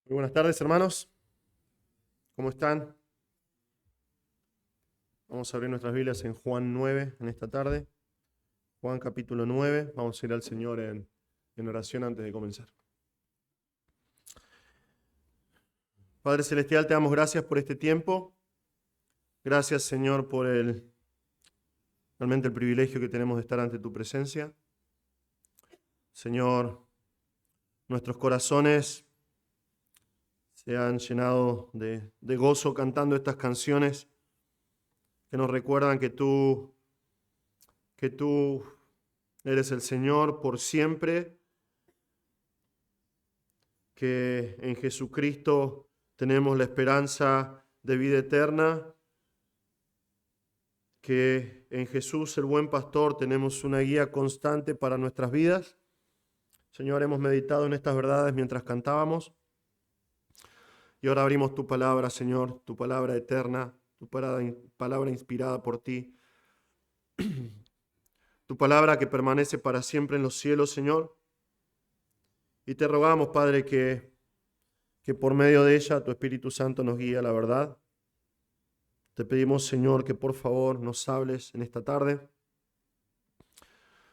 Muy buenas tardes, hermanos. ¿Cómo están? Vamos a abrir nuestras Biblias en Juan 9 en esta tarde. Juan capítulo 9. Vamos a ir al Señor en oración antes de comenzar. Padre Celestial, te damos gracias por este tiempo. Gracias, Señor, por realmente el privilegio que tenemos de estar ante tu presencia. Señor, nuestros corazones se han llenado de gozo cantando estas canciones que nos recuerdan que tú eres el Señor por siempre, que en Jesucristo tenemos la esperanza de vida eterna, que en Jesús, el buen pastor, tenemos una guía constante para nuestras vidas. Señor, hemos meditado en estas verdades mientras cantábamos y ahora abrimos tu palabra, Señor, tu palabra eterna, tu palabra inspirada por ti, tu palabra que permanece para siempre en los cielos, Señor. Y te rogamos, Padre, que por medio de ella tu Espíritu Santo nos guíe a la verdad. Te pedimos, Señor, que por favor nos hables en esta tarde.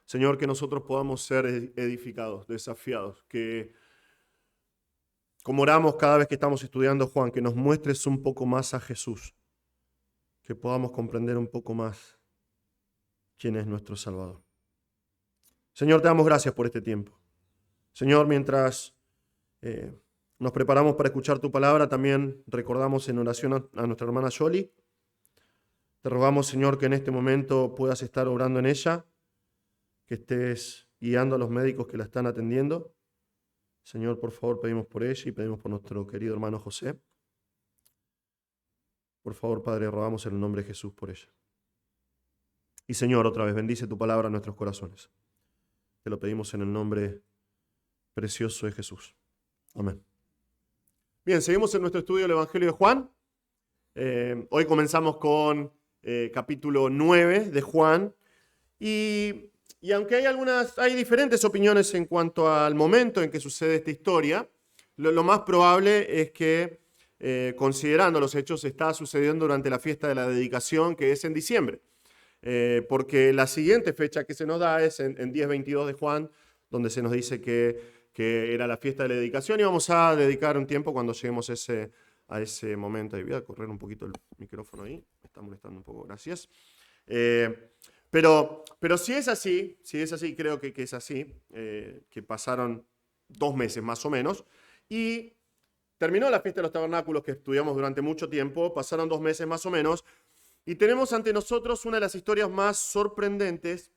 Señor, que nosotros podamos ser edificados, desafiados, que como oramos cada vez que estamos estudiando Juan, que nos muestres un poco más a Jesús, que podamos comprender un poco más quién es nuestro Salvador. Señor, te damos gracias por este tiempo. Señor, mientras nos preparamos para escuchar tu palabra, también recordamos en oración a nuestra hermana Yoli. Te rogamos, Señor, que en este momento puedas estar obrando en ella, que estés guiando a los médicos que la están atendiendo. Señor, por favor, pedimos por ella y pedimos por nuestro querido hermano José. Por favor, Padre, rogamos en el nombre de Jesús por ella. Y Señor, otra vez, bendice tu palabra en nuestros corazones. Te lo pedimos en el nombre precioso de Jesús. Amén. Bien, seguimos en nuestro estudio del Evangelio de Juan. Hoy comenzamos con capítulo 9 de Juan. Y aunque hay diferentes opiniones en cuanto al momento en que sucede esta historia, lo más probable es que, considerando los hechos, está sucediendo durante la fiesta de la dedicación, que es en diciembre. Porque la siguiente fecha que se nos da es en 10:22 de Juan, donde se nos dice que era la fiesta de la dedicación, y vamos a dedicar un tiempo cuando lleguemos a ese momento. Y voy a correr un poquito el micrófono ahí, me está molestando un poco, gracias. Pero si es así, creo que es así, que pasaron 2 meses más o menos, y terminó la fiesta de los tabernáculos que estudiamos durante mucho tiempo, pasaron 2 meses más o menos, y tenemos ante nosotros una de las historias más sorprendentes,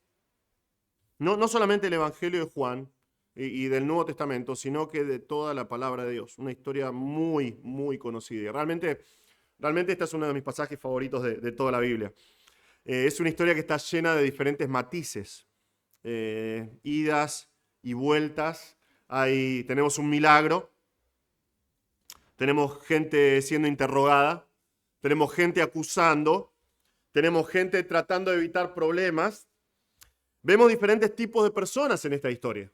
no solamente del Evangelio de Juan y del Nuevo Testamento, sino que de toda la palabra de Dios. Una historia muy, muy conocida. Y realmente este es uno de mis pasajes favoritos de toda la Biblia. Es una historia que está llena de diferentes matices, idas y vueltas. Tenemos un milagro, tenemos gente siendo interrogada, tenemos gente acusando, tenemos gente tratando de evitar problemas. Vemos diferentes tipos de personas en esta historia.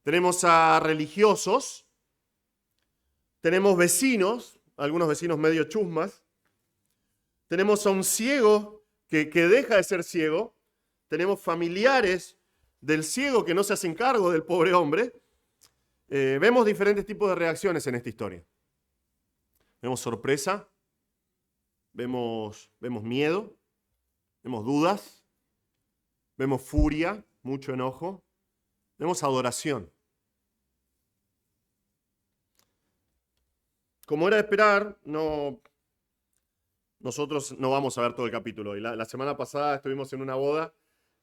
Tenemos a religiosos, tenemos vecinos, algunos vecinos medio chusmas, tenemos a un ciego que deja de ser ciego, tenemos familiares del ciego que no se hacen cargo del pobre hombre. Vemos diferentes tipos de reacciones en esta historia. Vemos sorpresa, vemos miedo, vemos dudas, vemos furia, mucho enojo, vemos adoración. Como era de esperar, nosotros no vamos a ver todo el capítulo hoy. La semana pasada estuvimos en una boda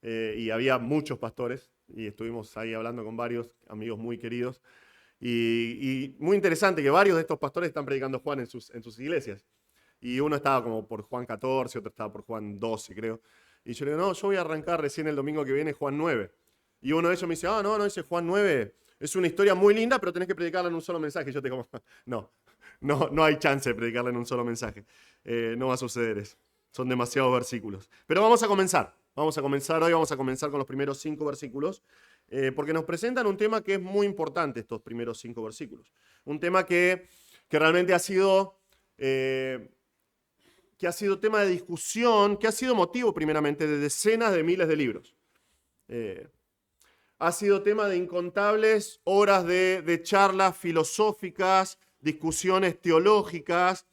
y había muchos pastores y estuvimos ahí hablando con varios amigos muy queridos. Y muy interesante que varios de estos pastores están predicando Juan en sus iglesias. Y uno estaba como por Juan 14, otro estaba por Juan 12, creo. Y yo le digo, no, yo voy a arrancar recién el domingo que viene Juan 9. Y uno de ellos me dice, no, dice Juan 9, es una historia muy linda, pero tenés que predicarla en un solo mensaje. Y yo te digo, no hay chance de predicarla en un solo mensaje. No va a suceder eso. Son demasiados versículos. Pero vamos a comenzar. Hoy vamos a comenzar con los primeros 5 versículos, porque nos presentan un tema que es muy importante, estos primeros 5 versículos. Un tema que que realmente ha sido tema de discusión, que ha sido motivo primeramente de decenas de miles de libros. Ha sido tema de incontables horas de charlas filosóficas, discusiones teológicas.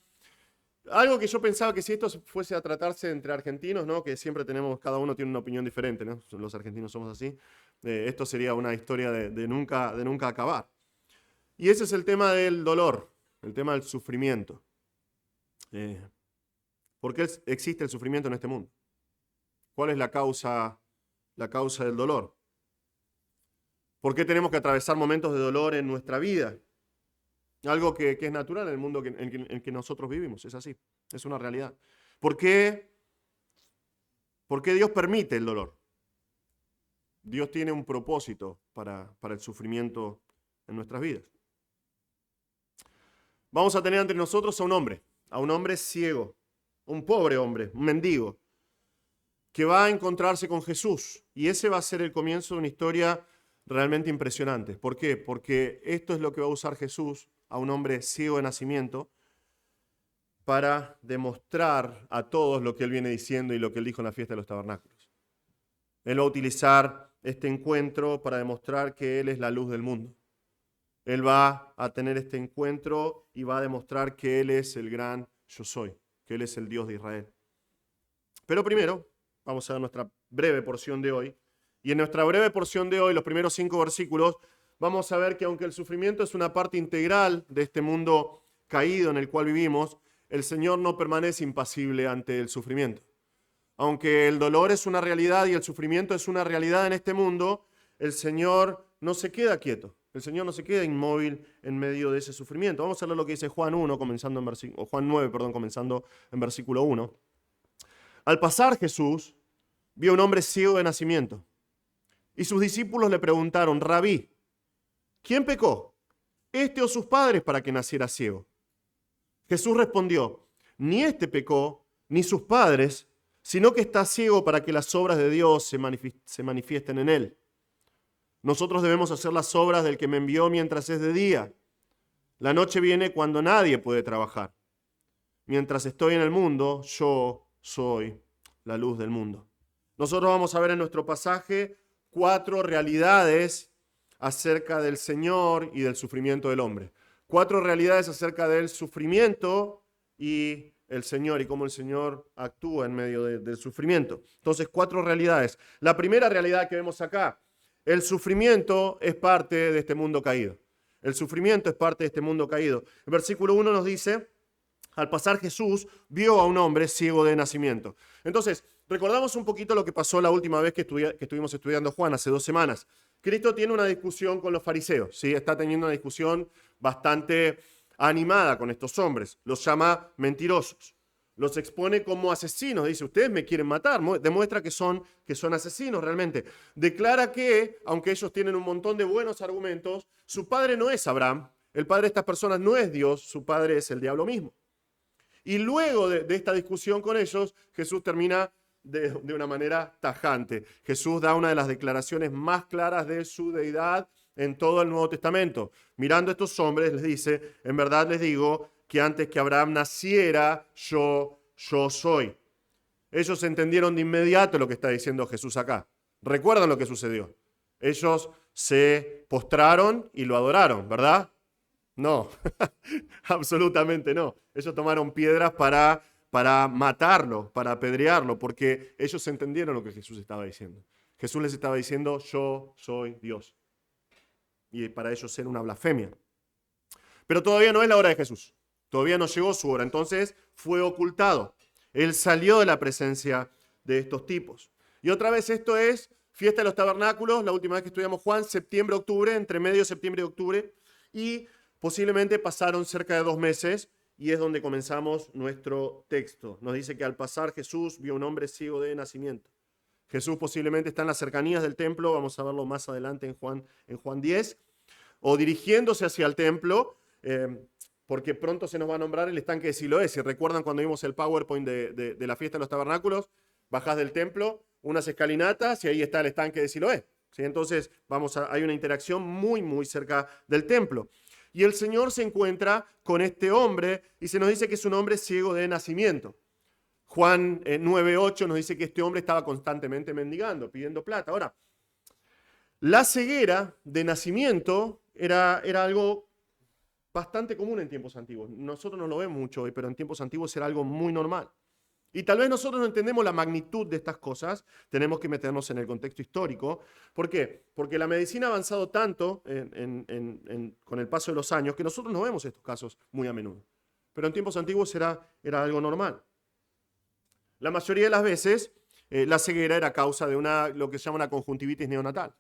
Algo que yo pensaba que si esto fuese a tratarse entre argentinos, ¿no? Que siempre cada uno tiene una opinión diferente, ¿no? Los argentinos somos así. Esto sería una historia de nunca acabar. Y ese es el tema del dolor, el tema del sufrimiento. ¿Por qué existe el sufrimiento en este mundo? ¿Cuál es la causa del dolor? ¿Por qué tenemos que atravesar momentos de dolor en nuestra vida? Algo que es natural en el mundo en que nosotros vivimos, es así, es una realidad. ¿Por qué Dios permite el dolor? Dios tiene un propósito para el sufrimiento en nuestras vidas. Vamos a tener entre nosotros a un hombre ciego, un pobre hombre, un mendigo, que va a encontrarse con Jesús. Y ese va a ser el comienzo de una historia realmente impresionante. ¿Por qué? Porque esto es lo que va a usar Jesús a un hombre ciego de nacimiento para demostrar a todos lo que él viene diciendo y lo que él dijo en la fiesta de los tabernáculos. Él va a utilizar este encuentro para demostrar que él es la luz del mundo. Él va a tener este encuentro y va a demostrar que él es el gran yo soy, que él es el Dios de Israel. Pero primero, vamos a ver nuestra breve porción de hoy. Y en nuestra breve porción de hoy, los primeros 5 versículos, vamos a ver que aunque el sufrimiento es una parte integral de este mundo caído en el cual vivimos, el Señor no permanece impasible ante el sufrimiento. Aunque el dolor es una realidad y el sufrimiento es una realidad en este mundo, el Señor no se queda quieto. El Señor no se queda inmóvil en medio de ese sufrimiento. Vamos a leer lo que dice Juan 9, comenzando en versículo 1. Al pasar Jesús, vio a un hombre ciego de nacimiento. Y sus discípulos le preguntaron: Rabí, ¿quién pecó, este o sus padres, para que naciera ciego? Jesús respondió: ni este pecó, ni sus padres, sino que está ciego para que las obras de Dios se manifiesten en él. Nosotros debemos hacer las obras del que me envió mientras es de día. La noche viene cuando nadie puede trabajar. Mientras estoy en el mundo, yo soy la luz del mundo. Nosotros vamos a ver en nuestro pasaje 4 realidades acerca del Señor y del sufrimiento del hombre. 4 realidades acerca del sufrimiento y el Señor y cómo el Señor actúa en medio del sufrimiento. Entonces, 4 realidades. La primera realidad que vemos acá: el sufrimiento es parte de este mundo caído. El sufrimiento es parte de este mundo caído. El versículo 1 nos dice: al pasar Jesús vio a un hombre ciego de nacimiento. Entonces, recordamos un poquito lo que pasó la última vez que estuvimos estudiando Juan, hace 2 semanas. Cristo tiene una discusión con los fariseos, ¿sí? Está teniendo una discusión bastante animada con estos hombres. Los llama mentirosos. Los expone como asesinos. Dice: ustedes me quieren matar. Demuestra que son asesinos realmente. Declara que, aunque ellos tienen un montón de buenos argumentos, su padre no es Abraham. El padre de estas personas no es Dios. Su padre es el diablo mismo. Y luego de esta discusión con ellos, Jesús termina de una manera tajante. Jesús da una de las declaraciones más claras de su deidad en todo el Nuevo Testamento. Mirando a estos hombres, les dice: en verdad les digo que antes que Abraham naciera, yo soy. Ellos entendieron de inmediato lo que está diciendo Jesús acá. Recuerdan lo que sucedió. Ellos se postraron y lo adoraron, ¿verdad? No, absolutamente no. Ellos tomaron piedras para matarlo, para apedrearlo, porque ellos entendieron lo que Jesús estaba diciendo. Jesús les estaba diciendo: yo soy Dios. Y para ellos era una blasfemia. Pero todavía no es la hora de Jesús. Todavía no llegó su hora. Entonces fue ocultado. Él salió de la presencia de estos tipos. Y otra vez esto es fiesta de los tabernáculos, la última vez que estudiamos Juan, septiembre-octubre, entre medio de septiembre y octubre. Y posiblemente pasaron cerca de 2 meses y es donde comenzamos nuestro texto. Nos dice que al pasar Jesús vio a un hombre ciego de nacimiento. Jesús posiblemente está en las cercanías del templo, vamos a verlo más adelante en Juan 10, o dirigiéndose hacia el templo, porque pronto se nos va a nombrar el estanque de Siloé. Si recuerdan cuando vimos el PowerPoint de la fiesta de los tabernáculos, bajás del templo, unas escalinatas y ahí está el estanque de Siloé. ¿Sí? Entonces hay una interacción muy, muy cerca del templo. Y el Señor se encuentra con este hombre y se nos dice que es un hombre ciego de nacimiento. Juan 9:8 nos dice que este hombre estaba constantemente mendigando, pidiendo plata. Ahora, la ceguera de nacimiento era algo bastante común en tiempos antiguos. Nosotros no lo vemos mucho hoy, pero en tiempos antiguos era algo muy normal. Y tal vez nosotros no entendemos la magnitud de estas cosas, tenemos que meternos en el contexto histórico. ¿Por qué? Porque la medicina ha avanzado tanto con el paso de los años que nosotros no vemos estos casos muy a menudo. Pero en tiempos antiguos era algo normal. La mayoría de las veces la ceguera era causa de lo que se llama una conjuntivitis neonatal.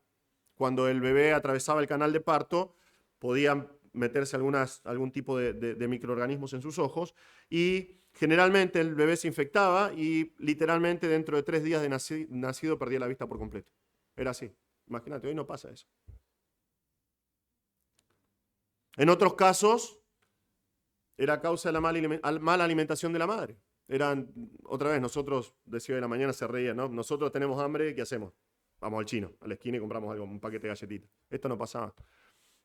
Cuando el bebé atravesaba el canal de parto, podían meterse algún tipo de microorganismos en sus ojos y generalmente el bebé se infectaba y literalmente dentro de 3 días de nacido perdía la vista por completo. Era así. Imagínate, hoy no pasa eso. En otros casos, era causa de la mala alimentación de la madre. Otra vez, nosotros, decía de la mañana, se reía, ¿no? Nosotros tenemos hambre, ¿qué hacemos? Vamos al chino, a la esquina y compramos algo, un paquete de galletitas. Esto no pasaba.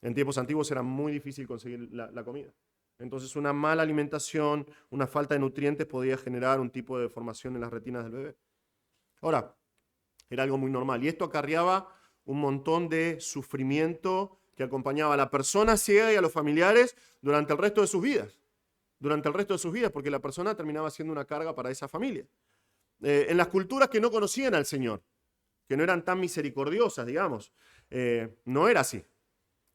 En tiempos antiguos era muy difícil conseguir la comida. Entonces una mala alimentación, una falta de nutrientes podía generar un tipo de deformación en las retinas del bebé. Ahora, era algo muy normal. Y esto acarreaba un montón de sufrimiento que acompañaba a la persona ciega y a los familiares durante el resto de sus vidas. Durante el resto de sus vidas, porque la persona terminaba siendo una carga para esa familia. En las culturas que no conocían al Señor, que no eran tan misericordiosas, digamos, no era así.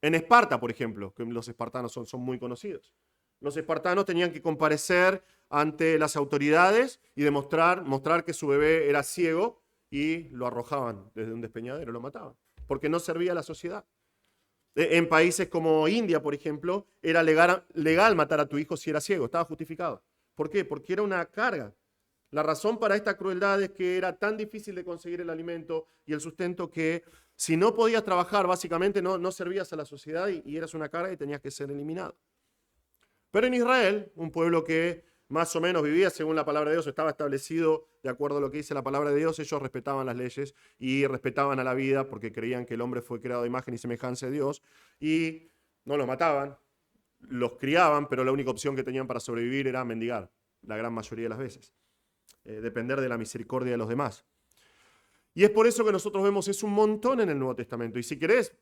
En Esparta, por ejemplo, que los espartanos son muy conocidos. Los espartanos tenían que comparecer ante las autoridades y mostrar que su bebé era ciego y lo arrojaban desde un despeñadero, lo mataban, porque no servía a la sociedad. En países como India, por ejemplo, era legal matar a tu hijo si era ciego, estaba justificado. ¿Por qué? Porque era una carga. La razón para esta crueldad es que era tan difícil de conseguir el alimento y el sustento que si no podías trabajar, básicamente no servías a la sociedad y eras una carga y tenías que ser eliminado. Pero en Israel, un pueblo que más o menos vivía según la palabra de Dios, estaba establecido de acuerdo a lo que dice la palabra de Dios, ellos respetaban las leyes y respetaban a la vida porque creían que el hombre fue creado a imagen y semejanza de Dios y no los mataban, los criaban, pero la única opción que tenían para sobrevivir era mendigar, la gran mayoría de las veces. Depender de la misericordia de los demás. Y es por eso que nosotros vemos es un montón en el Nuevo Testamento. Y si querés,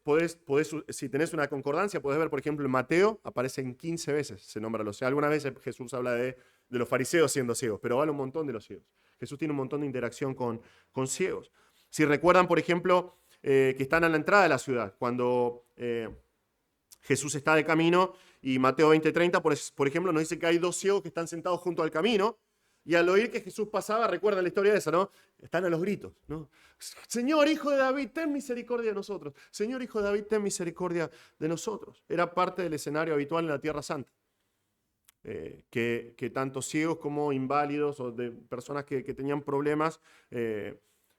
si tenés una concordancia, podés ver, por ejemplo, en Mateo, aparecen 15 veces, se nombra los ciegos. Algunas veces Jesús habla de los fariseos siendo ciegos, pero habla un montón de los ciegos. Jesús tiene un montón de interacción con ciegos. Si recuerdan, por ejemplo, que están a la entrada de la ciudad, cuando Jesús está de camino, y Mateo 20:30, por ejemplo, nos dice que hay 2 ciegos que están sentados junto al camino, y al oír que Jesús pasaba, recuerdan la historia esa, ¿no? Están a los gritos, ¿no? Señor, hijo de David, ten misericordia de nosotros. Señor, hijo de David, ten misericordia de nosotros. Era parte del escenario habitual en la Tierra Santa. Que tanto ciegos como inválidos o de personas que tenían problemas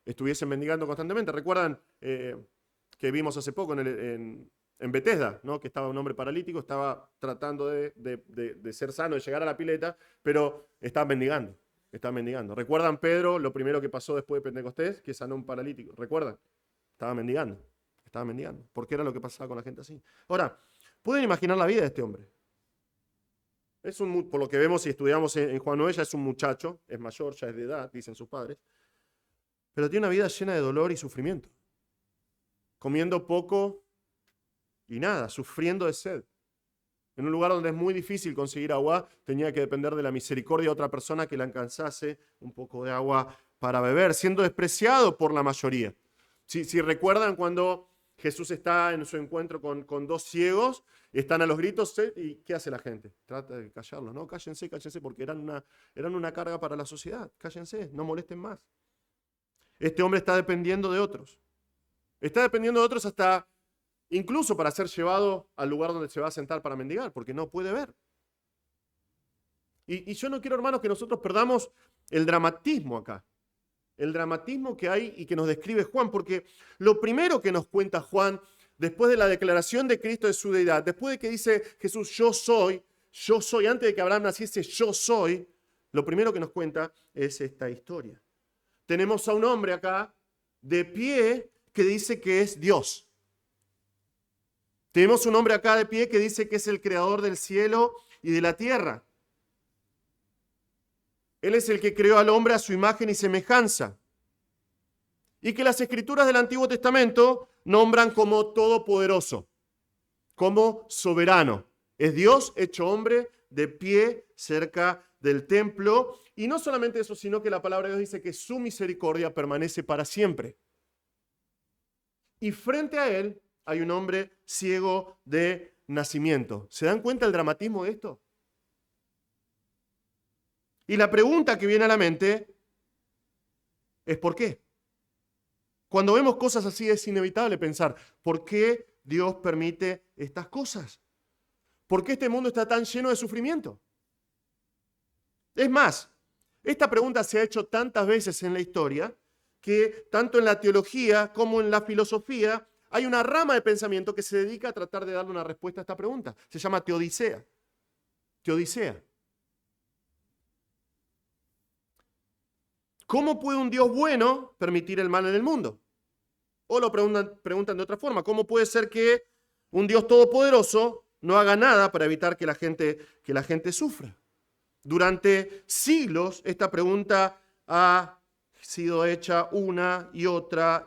estuviesen mendigando constantemente. Recuerdan que vimos hace poco en Bethesda, ¿no? Que estaba un hombre paralítico, estaba tratando de ser sano, de llegar a la pileta, pero estaba mendigando. ¿Recuerdan Pedro, lo primero que pasó después de Pentecostés? Que sanó un paralítico. ¿Recuerdan? Estaba mendigando. Porque era lo que pasaba con la gente así. Ahora, ¿pueden imaginar la vida de este hombre? Por lo que vemos y estudiamos en Juan 9, ya es un muchacho, es mayor, ya es de edad, dicen sus padres, pero tiene una vida llena de dolor y sufrimiento. Comiendo poco y nada, sufriendo de sed. En un lugar donde es muy difícil conseguir agua, tenía que depender de la misericordia de otra persona que le alcanzase un poco de agua para beber, siendo despreciado por la mayoría. Si recuerdan cuando Jesús está en su encuentro con 2 ciegos, están a los gritos, ¿y qué hace la gente? Trata de callarlos, ¿no? Cállense, porque eran una carga para la sociedad. Cállense, no molesten más. Este hombre está dependiendo de otros. Está dependiendo de otros hasta incluso para ser llevado al lugar donde se va a sentar para mendigar, porque no puede ver. Y yo no quiero, hermanos, que nosotros perdamos el dramatismo acá. El dramatismo que hay y que nos describe Juan, porque lo primero que nos cuenta Juan, después de la declaración de Cristo de su deidad, después de que dice Jesús, yo soy, antes de que Abraham naciese, yo soy, lo primero que nos cuenta es esta historia. Tenemos a un hombre acá, de pie, que dice que es Dios. Tenemos un hombre acá de pie que dice que es el creador del cielo y de la tierra. Él es el que creó al hombre a su imagen y semejanza. Y que las escrituras del Antiguo Testamento nombran como todopoderoso, como soberano. Es Dios hecho hombre de pie cerca del templo. Y no solamente eso, sino que la palabra de Dios dice que su misericordia permanece para siempre. Y frente a él hay un hombre ciego de nacimiento. ¿Se dan cuenta del dramatismo de esto? Y la pregunta que viene a la mente es ¿por qué? Cuando vemos cosas así es inevitable pensar, ¿por qué Dios permite estas cosas? ¿Por qué este mundo está tan lleno de sufrimiento? Es más, esta pregunta se ha hecho tantas veces en la historia que tanto en la teología como en la filosofía hay una rama de pensamiento que se dedica a tratar de darle una respuesta a esta pregunta. Se llama teodicea. Teodicea. ¿Cómo puede un Dios bueno permitir el mal en el mundo? O lo preguntan de otra forma. ¿Cómo puede ser que un Dios todopoderoso no haga nada para evitar que la gente sufra? Durante siglos esta pregunta ha sido hecha una y otra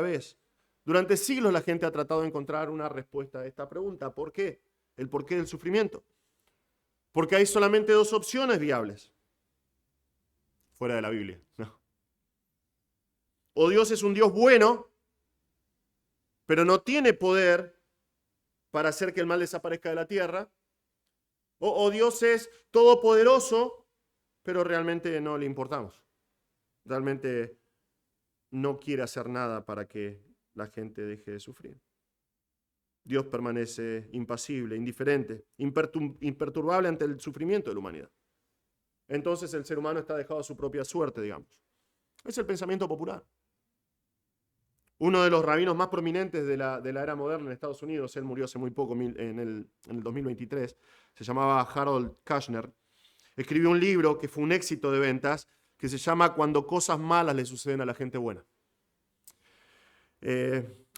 vez. Durante siglos la gente ha tratado de encontrar una respuesta a esta pregunta. ¿Por qué? El porqué del sufrimiento. Porque hay solamente dos opciones viables. Fuera de la Biblia. No. O Dios es un Dios bueno, pero no tiene poder para hacer que el mal desaparezca de la tierra. O Dios es todopoderoso, pero realmente no le importamos. Realmente no quiere hacer nada para que la gente deje de sufrir. Dios permanece impasible, indiferente, imperturbable ante el sufrimiento de la humanidad. Entonces el ser humano está dejado a su propia suerte, digamos. Es el pensamiento popular. Uno de los rabinos más prominentes de la era moderna en Estados Unidos, él murió hace muy poco, en el 2023, se llamaba Harold Kushner, escribió un libro que fue un éxito de ventas, que se llama Cuando cosas malas le suceden a la gente buena.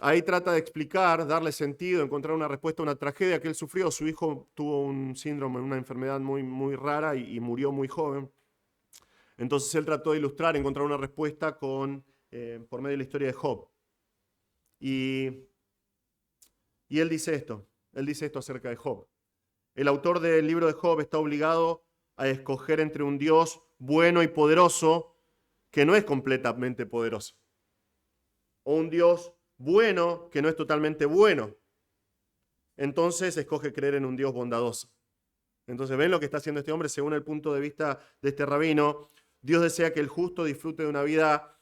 Ahí trata de explicar, darle sentido, encontrar una respuesta a una tragedia que él sufrió. Su hijo tuvo un síndrome, una enfermedad muy, muy rara y murió muy joven. Entonces él trató de ilustrar, encontrar una respuesta por medio de la historia de Job. Y él dice esto acerca de Job. El autor del libro de Job está obligado a escoger entre un Dios bueno y poderoso que no es completamente poderoso, o un Dios bueno que no es totalmente bueno. Entonces escoge creer en un Dios bondadoso. Entonces, ¿ven lo que está haciendo este hombre? Según el punto de vista de este rabino, Dios desea que el justo disfrute de una vida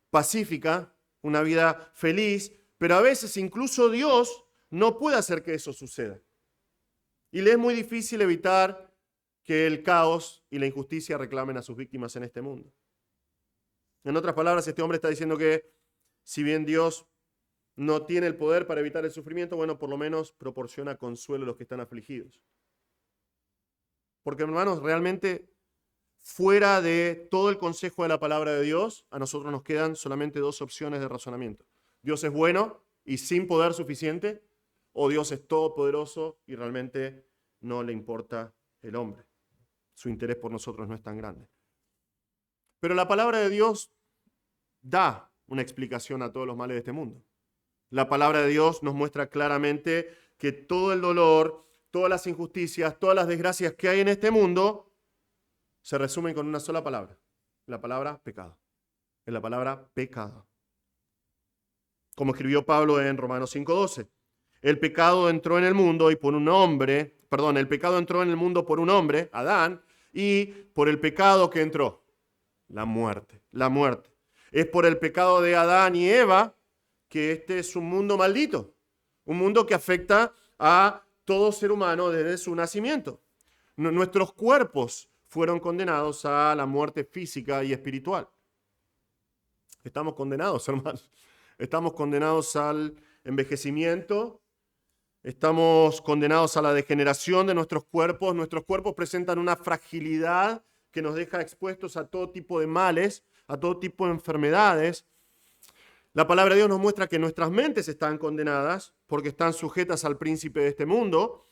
pacífica, una vida feliz, pero a veces incluso Dios no puede hacer que eso suceda. Y le es muy difícil evitar que el caos y la injusticia reclamen a sus víctimas en este mundo. En otras palabras, este hombre está diciendo que si bien Dios no tiene el poder para evitar el sufrimiento, bueno, por lo menos proporciona consuelo a los que están afligidos. Porque, hermanos, realmente fuera de todo el consejo de la palabra de Dios, a nosotros nos quedan solamente dos opciones de razonamiento. Dios es bueno y sin poder suficiente, o Dios es todopoderoso y realmente no le importa el hombre. Su interés por nosotros no es tan grande. Pero la palabra de Dios da una explicación a todos los males de este mundo. La palabra de Dios nos muestra claramente que todo el dolor, todas las injusticias, todas las desgracias que hay en este mundo se resumen con una sola palabra, la palabra pecado. Es la palabra pecado. Como escribió Pablo en Romanos 5:12, el pecado entró en el mundo el pecado entró en el mundo por un hombre, Adán, y por el pecado que entró, la muerte. Es por el pecado de Adán y Eva que este es un mundo maldito, un mundo que afecta a todo ser humano desde su nacimiento. Nuestros cuerpos fueron condenados a la muerte física y espiritual. Estamos condenados, hermanos. Estamos condenados al envejecimiento, estamos condenados a la degeneración de nuestros cuerpos. Nuestros cuerpos presentan una fragilidad que nos deja expuestos a todo tipo de males, a todo tipo de enfermedades. La palabra de Dios nos muestra que nuestras mentes están condenadas porque están sujetas al príncipe de este mundo.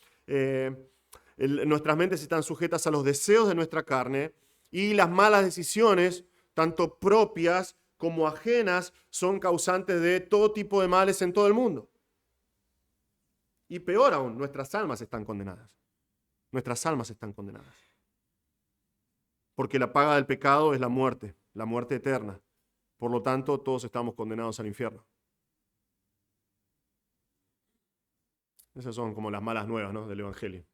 Nuestras mentes están sujetas a los deseos de nuestra carne y las malas decisiones, tanto propias como ajenas, son causantes de todo tipo de males en todo el mundo. Y peor aún, nuestras almas están condenadas. Nuestras almas están condenadas. Porque la paga del pecado es la muerte eterna. Por lo tanto, todos estamos condenados al infierno. Esas son como las malas nuevas, ¿no?, del Evangelio.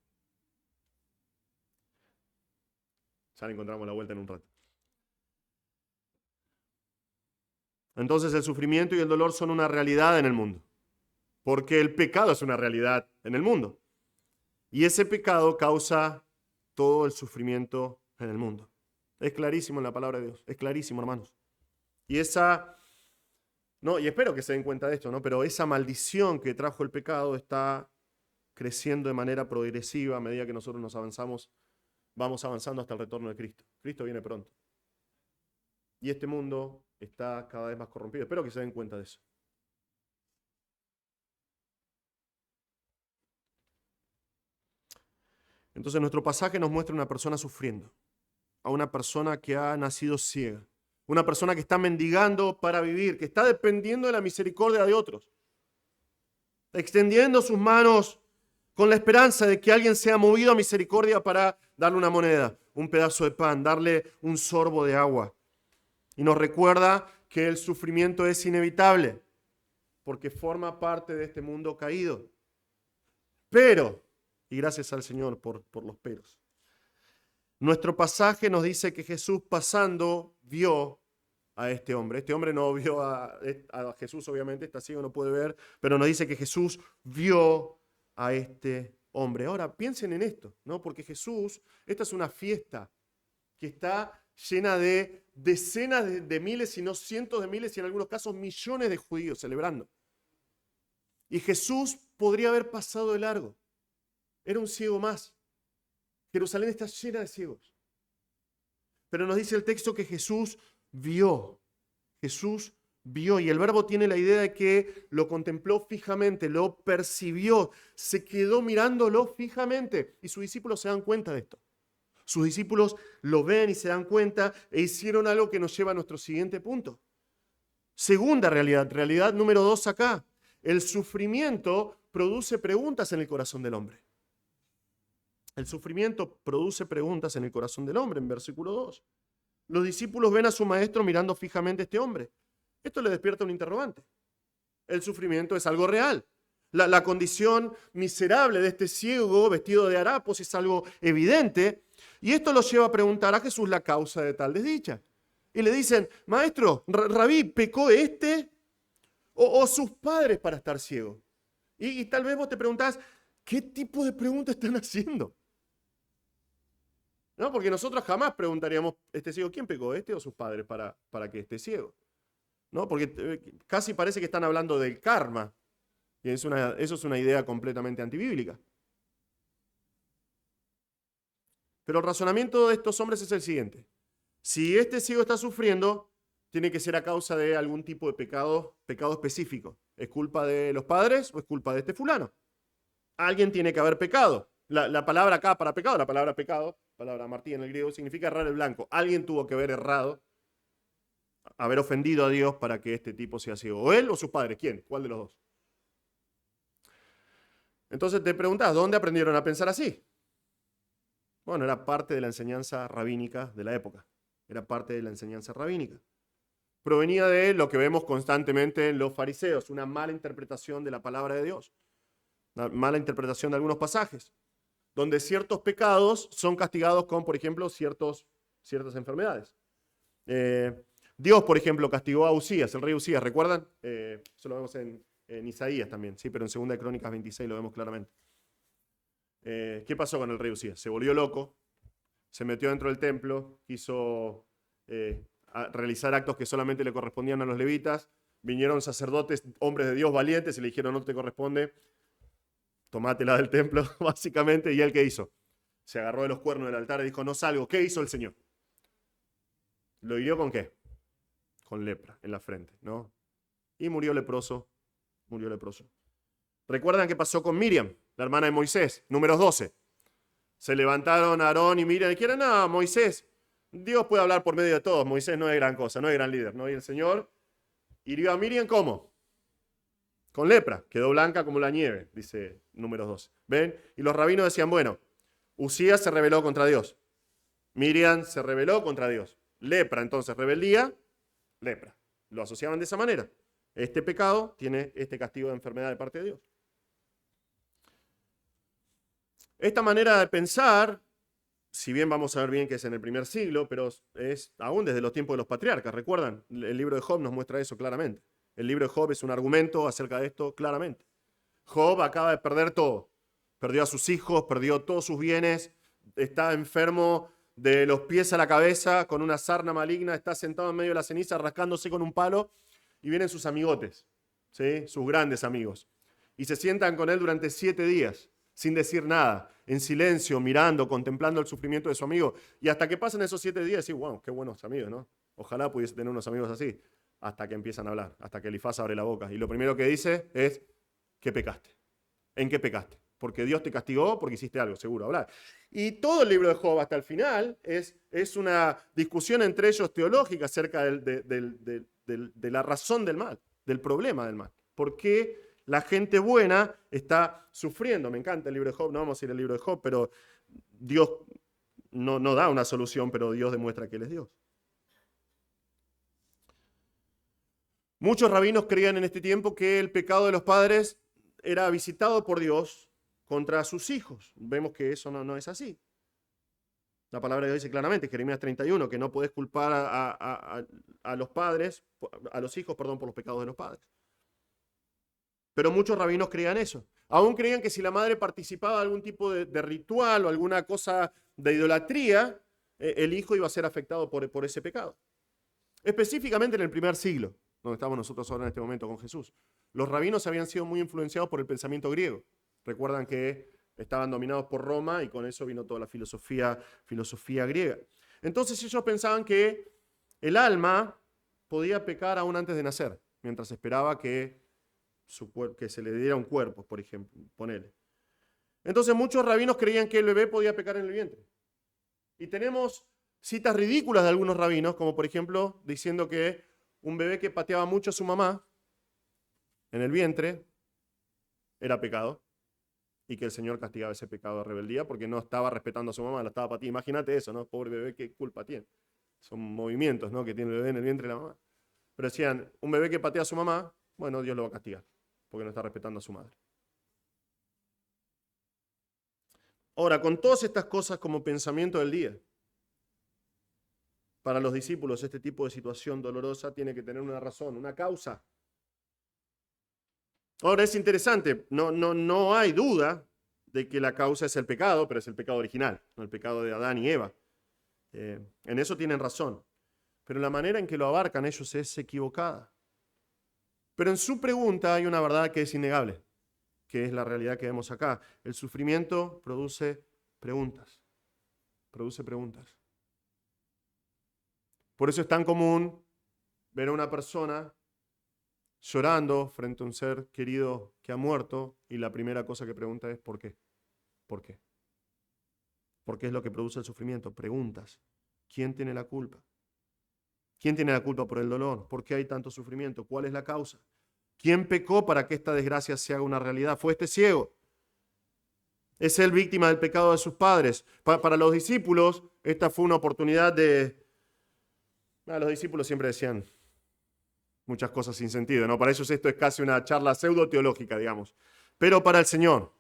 Ya le encontramos la vuelta en un rato. Entonces el sufrimiento y el dolor son una realidad en el mundo. Porque el pecado es una realidad en el mundo. Y ese pecado causa todo el sufrimiento en el mundo. Es clarísimo en la palabra de Dios. Es clarísimo, hermanos. Y espero que se den cuenta de esto, ¿no? Pero esa maldición que trajo el pecado está creciendo de manera progresiva a medida que nosotros vamos avanzando hasta el retorno de Cristo. Cristo viene pronto. Y este mundo está cada vez más corrompido. Espero que se den cuenta de eso. Entonces nuestro pasaje nos muestra una persona sufriendo, a una persona que ha nacido ciega, una persona que está mendigando para vivir, que está dependiendo de la misericordia de otros, extendiendo sus manos con la esperanza de que alguien sea movido a misericordia para darle una moneda, un pedazo de pan, darle un sorbo de agua. Y nos recuerda que el sufrimiento es inevitable, porque forma parte de este mundo caído. Pero, y gracias al Señor por los peros, nuestro pasaje nos dice que Jesús pasando vio a este hombre. Este hombre no vio a Jesús, obviamente, está ciego, no puede ver, pero nos dice que Jesús vio a este hombre. Ahora, piensen en esto, ¿no? Porque Jesús, esta es una fiesta que está llena de decenas de miles, si no cientos de miles, y en algunos casos millones de judíos celebrando. Y Jesús podría haber pasado de largo. Era un ciego más. Jerusalén está llena de ciegos. Pero nos dice el texto que Jesús vio. Jesús vio. Y el verbo tiene la idea de que lo contempló fijamente, lo percibió, se quedó mirándolo fijamente. Y sus discípulos se dan cuenta de esto. Sus discípulos lo ven y se dan cuenta e hicieron algo que nos lleva a nuestro siguiente punto. Segunda realidad número 2 acá. El sufrimiento produce preguntas en el corazón del hombre. El sufrimiento produce preguntas en el corazón del hombre, en versículo 2. Los discípulos ven a su maestro mirando fijamente a este hombre. Esto le despierta un interrogante. El sufrimiento es algo real. La condición miserable de este ciego vestido de harapos es algo evidente. Y esto los lleva a preguntar a Jesús la causa de tal desdicha. Y le dicen, maestro, rabí, ¿pecó este o sus padres para estar ciego? Y tal vez vos te preguntás, ¿qué tipo de pregunta están haciendo? ¿No? Porque nosotros jamás preguntaríamos, este ciego, ¿quién pecó, este o sus padres para que esté ciego? ¿No? Porque casi parece que están hablando del karma. Y eso es una idea completamente antibíblica. Pero el razonamiento de estos hombres es el siguiente. Si este ciego está sufriendo, tiene que ser a causa de algún tipo de pecado específico. ¿Es culpa de los padres o es culpa de este fulano? Alguien tiene que haber pecado. La palabra acá para pecado, la palabra pecado, palabra martí en el griego, significa errar el blanco. Alguien tuvo que haber errado, haber ofendido a Dios para que este tipo sea ciego. ¿O él o sus padres? ¿Quién? ¿Cuál de los dos? Entonces te preguntas, ¿dónde aprendieron a pensar así? Bueno, era parte de la enseñanza rabínica de la época. Era parte de la enseñanza rabínica. Provenía de lo que vemos constantemente en los fariseos, una mala interpretación de la palabra de Dios, una mala interpretación de algunos pasajes, donde ciertos pecados son castigados con, por ejemplo, ciertas enfermedades. Dios, por ejemplo, castigó a Usías, el rey Usías, ¿recuerdan? Eso lo vemos en Isaías también, sí, pero en 2 Crónicas 26 lo vemos claramente. ¿Qué pasó con el rey Usías? Se volvió loco, se metió dentro del templo, quiso realizar actos que solamente le correspondían a los levitas. Vinieron sacerdotes, hombres de Dios valientes, y le dijeron, no te corresponde, tomátela del templo, básicamente. ¿Y él qué hizo? Se agarró de los cuernos del altar y dijo, no salgo. ¿Qué hizo el Señor? ¿Lo hirió con qué? Con lepra en la frente, ¿no? y murió leproso. Murió leproso. ¿Recuerdan qué pasó con Miriam, la hermana de Moisés? Números 12. Se levantaron Aarón y Miriam y dijeron, no, Moisés, Dios puede hablar por medio de todos. Moisés no es gran cosa, no es gran líder, ¿no? Y el Señor hirió a Miriam, ¿cómo? Con lepra, quedó blanca como la nieve, dice Números 12. ¿Ven? Y los rabinos decían, bueno, Usías se rebeló contra Dios. Miriam se rebeló contra Dios. Lepra, entonces, rebeldía, lepra. Lo asociaban de esa manera. Este pecado tiene este castigo de enfermedad de parte de Dios. Esta manera de pensar, si bien vamos a ver bien que es en el primer siglo, pero es aún desde los tiempos de los patriarcas. ¿Recuerdan? El libro de Job nos muestra eso claramente. El libro de Job es un argumento acerca de esto claramente. Job acaba de perder todo. Perdió a sus hijos, perdió todos sus bienes, está enfermo de los pies a la cabeza, con una sarna maligna, está sentado en medio de la ceniza rascándose con un palo y vienen sus amigotes, ¿sí? Sus grandes amigos. Y se sientan con él durante 7 días, sin decir nada, en silencio, mirando, contemplando el sufrimiento de su amigo. Y hasta que pasan esos 7 días, sí, wow, qué buenos amigos, ¿no? Ojalá pudiese tener unos amigos así. Hasta que empiezan a hablar, hasta que Elifaz abre la boca. Y lo primero que dice es, ¿qué pecaste? ¿En qué pecaste? Porque Dios te castigó porque hiciste algo, seguro, hablar. Y todo el libro de Job hasta el final es una discusión entre ellos teológica acerca de la razón del mal, del problema del mal. ¿Por qué la gente buena está sufriendo? Me encanta el libro de Job, no vamos a ir al libro de Job, pero Dios no da una solución, pero Dios demuestra que Él es Dios. Muchos rabinos creían en este tiempo que el pecado de los padres era visitado por Dios contra sus hijos. Vemos que eso no es así. La palabra de Dios dice claramente, Jeremías 31, que no podés culpar a los padres, a los hijos, perdón, por los pecados de los padres. Pero muchos rabinos creían eso. Aún creían que si la madre participaba de algún tipo de ritual o alguna cosa de idolatría, el hijo iba a ser afectado por ese pecado. Específicamente en el primer siglo, donde estamos nosotros ahora en este momento con Jesús. Los rabinos habían sido muy influenciados por el pensamiento griego. Recuerdan que estaban dominados por Roma y con eso vino toda la filosofía griega. Entonces ellos pensaban que el alma podía pecar aún antes de nacer, mientras esperaba que se le diera un cuerpo, por ejemplo, ponele. Entonces muchos rabinos creían que el bebé podía pecar en el vientre. Y tenemos citas ridículas de algunos rabinos, como por ejemplo diciendo que un bebé que pateaba mucho a su mamá en el vientre era pecado y que el Señor castigaba ese pecado de rebeldía porque no estaba respetando a su mamá, la estaba pateando. Imagínate eso, ¿no? Pobre bebé, qué culpa tiene. Son movimientos, ¿no?, que tiene el bebé en el vientre de la mamá. Pero decían, un bebé que patea a su mamá, bueno, Dios lo va a castigar porque no está respetando a su madre. Ahora, con todas estas cosas como pensamiento del día, para los discípulos este tipo de situación dolorosa tiene que tener una razón, una causa. Ahora es interesante, no hay duda de que la causa es el pecado, pero es el pecado original, no el pecado de Adán y Eva. En eso tienen razón, pero la manera en que lo abarcan ellos es equivocada. Pero en su pregunta hay una verdad que es innegable, que es la realidad que vemos acá. El sufrimiento produce preguntas, produce preguntas. Por eso es tan común ver a una persona llorando frente a un ser querido que ha muerto y la primera cosa que pregunta es ¿por qué? ¿Por qué? ¿Por qué es lo que produce el sufrimiento? Preguntas. ¿Quién tiene la culpa? ¿Quién tiene la culpa por el dolor? ¿Por qué hay tanto sufrimiento? ¿Cuál es la causa? ¿Quién pecó para que esta desgracia se haga una realidad? ¿Fue este ciego? ¿Es él víctima del pecado de sus padres? Para los discípulos, esta fue una oportunidad los discípulos siempre decían muchas cosas sin sentido, ¿no? Para ellos esto es casi una charla pseudo-teológica, digamos. Pero para el Señor,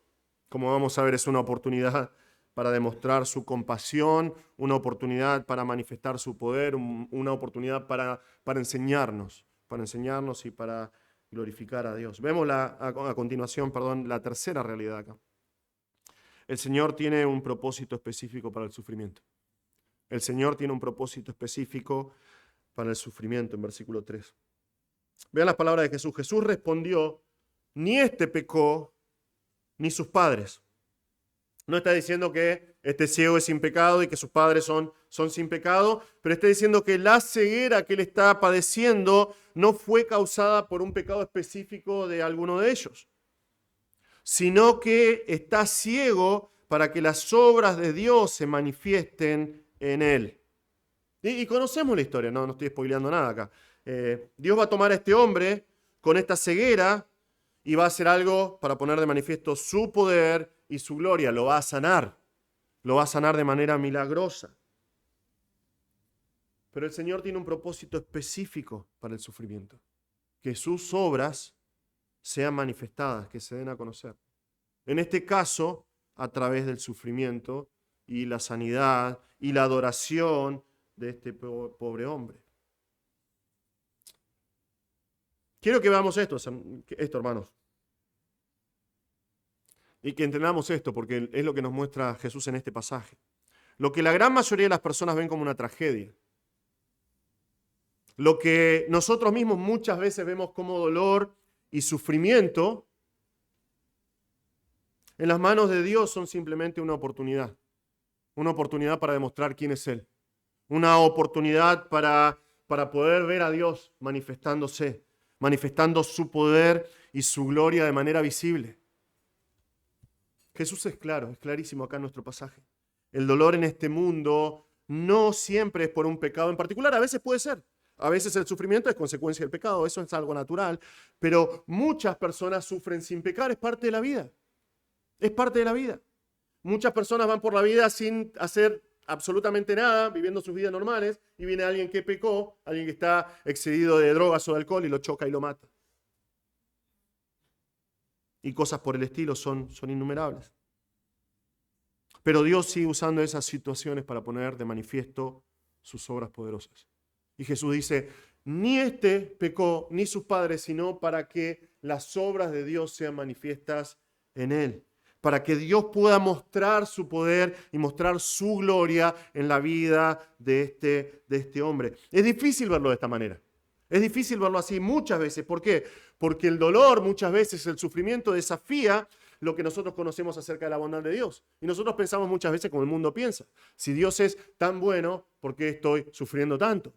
como vamos a ver, es una oportunidad para demostrar su compasión, una oportunidad para manifestar su poder, una oportunidad para enseñarnos y para glorificar a Dios. Vemos a continuación, la tercera realidad acá. El Señor tiene un propósito específico para el sufrimiento. El Señor tiene un propósito específico para el sufrimiento, en versículo 3. Vean las palabras de Jesús. Jesús respondió, ni este pecó, ni sus padres. No está diciendo que este ciego es sin pecado y que sus padres son sin pecado, pero está diciendo que la ceguera que él está padeciendo no fue causada por un pecado específico de alguno de ellos, sino que está ciego para que las obras de Dios se manifiesten en él. Y conocemos la historia, no estoy spoileando nada acá. Dios va a tomar a este hombre con esta ceguera y va a hacer algo para poner de manifiesto su poder y su gloria. Lo va a sanar de manera milagrosa. Pero el Señor tiene un propósito específico para el sufrimiento. Que sus obras sean manifestadas, que se den a conocer. En este caso, a través del sufrimiento y la sanidad y la adoración de este pobre hombre. Quiero que veamos esto, hermanos. Y que entendamos esto, porque es lo que nos muestra Jesús en este pasaje. Lo que la gran mayoría de las personas ven como una tragedia. Lo que nosotros mismos muchas veces vemos como dolor y sufrimiento, en las manos de Dios son simplemente una oportunidad. Una oportunidad para demostrar quién es Él. Una oportunidad para poder ver a Dios manifestándose, manifestando su poder y su gloria de manera visible. Jesús es claro, es clarísimo acá en nuestro pasaje. El dolor en este mundo no siempre es por un pecado en particular, a veces puede ser. A veces el sufrimiento es consecuencia del pecado, eso es algo natural, pero muchas personas sufren sin pecar, es parte de la vida. Es parte de la vida. Muchas personas van por la vida sin hacer absolutamente nada, viviendo sus vidas normales, y viene alguien que pecó, alguien que está excedido de drogas o de alcohol y lo choca y lo mata. Y cosas por el estilo son innumerables. Pero Dios sigue usando esas situaciones para poner de manifiesto sus obras poderosas. Y Jesús dice, ni este pecó, ni sus padres, sino para que las obras de Dios sean manifiestas en él. Para que Dios pueda mostrar su poder y mostrar su gloria en la vida de este hombre. Es difícil verlo de esta manera. Es difícil verlo así muchas veces. ¿Por qué? Porque el dolor, muchas veces el sufrimiento desafía lo que nosotros conocemos acerca de la bondad de Dios. Y nosotros pensamos muchas veces como el mundo piensa. Si Dios es tan bueno, ¿por qué estoy sufriendo tanto?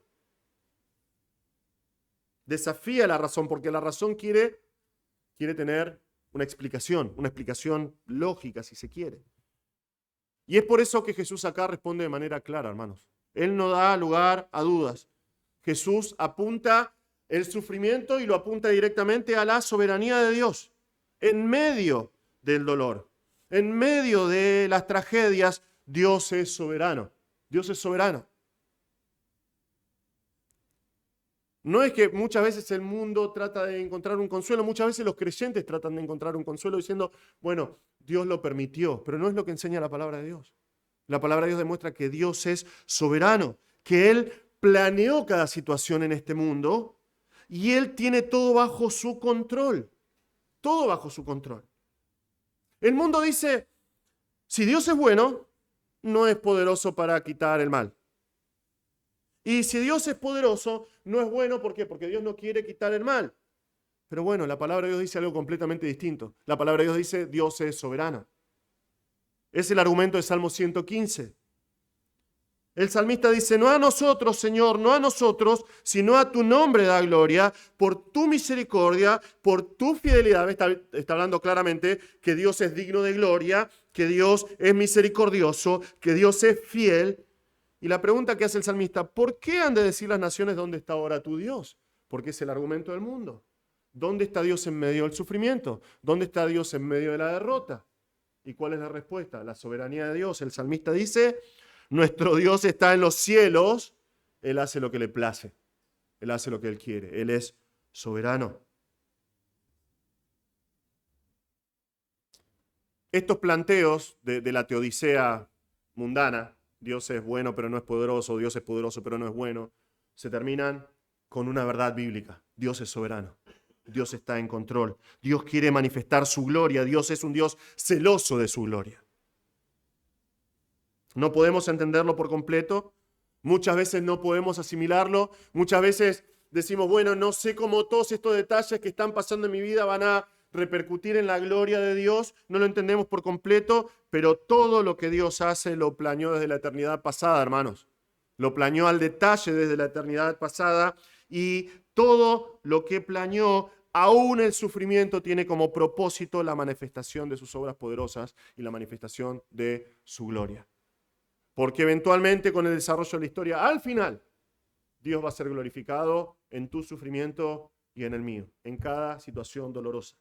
Desafía la razón, porque la razón quiere tener una explicación lógica, si se quiere. Y es por eso que Jesús acá responde de manera clara, hermanos. Él no da lugar a dudas. Jesús apunta el sufrimiento y lo apunta directamente a la soberanía de Dios. En medio del dolor, en medio de las tragedias, Dios es soberano. Dios es soberano. No es que muchas veces el mundo trata de encontrar un consuelo, muchas veces los creyentes tratan de encontrar un consuelo diciendo, bueno, Dios lo permitió, pero no es lo que enseña la palabra de Dios. La palabra de Dios demuestra que Dios es soberano, que Él planeó cada situación en este mundo y Él tiene todo bajo su control. Todo bajo su control. El mundo dice, si Dios es bueno, no es poderoso para quitar el mal. Y si Dios es poderoso, no es bueno, ¿por qué? Porque Dios no quiere quitar el mal. Pero bueno, la palabra de Dios dice algo completamente distinto. La palabra de Dios dice, Dios es soberano. Es el argumento de Salmo 115. El salmista dice, no a nosotros, Señor, no a nosotros, sino a tu nombre da gloria, por tu misericordia, por tu fidelidad. Está hablando claramente que Dios es digno de gloria, que Dios es misericordioso, que Dios es fiel. Y la pregunta que hace el salmista, ¿por qué han de decir las naciones dónde está ahora tu Dios? Porque es el argumento del mundo. ¿Dónde está Dios en medio del sufrimiento? ¿Dónde está Dios en medio de la derrota? ¿Y cuál es la respuesta? La soberanía de Dios. El salmista dice, nuestro Dios está en los cielos, Él hace lo que le place, Él hace lo que Él quiere, Él es soberano. Estos planteos de la teodicea mundana, Dios es bueno pero no es poderoso, Dios es poderoso pero no es bueno, se terminan con una verdad bíblica. Dios es soberano, Dios está en control, Dios quiere manifestar su gloria, Dios es un Dios celoso de su gloria. No podemos entenderlo por completo, muchas veces no podemos asimilarlo, muchas veces decimos, bueno, no sé cómo todos estos detalles que están pasando en mi vida van a repercutir en la gloria de Dios, no lo entendemos por completo, pero todo lo que Dios hace lo planeó desde la eternidad pasada, hermanos. Lo planeó al detalle desde la eternidad pasada y todo lo que planeó, aún el sufrimiento, tiene como propósito la manifestación de sus obras poderosas y la manifestación de su gloria. Porque eventualmente con el desarrollo de la historia, al final, Dios va a ser glorificado en tu sufrimiento y en el mío, en cada situación dolorosa.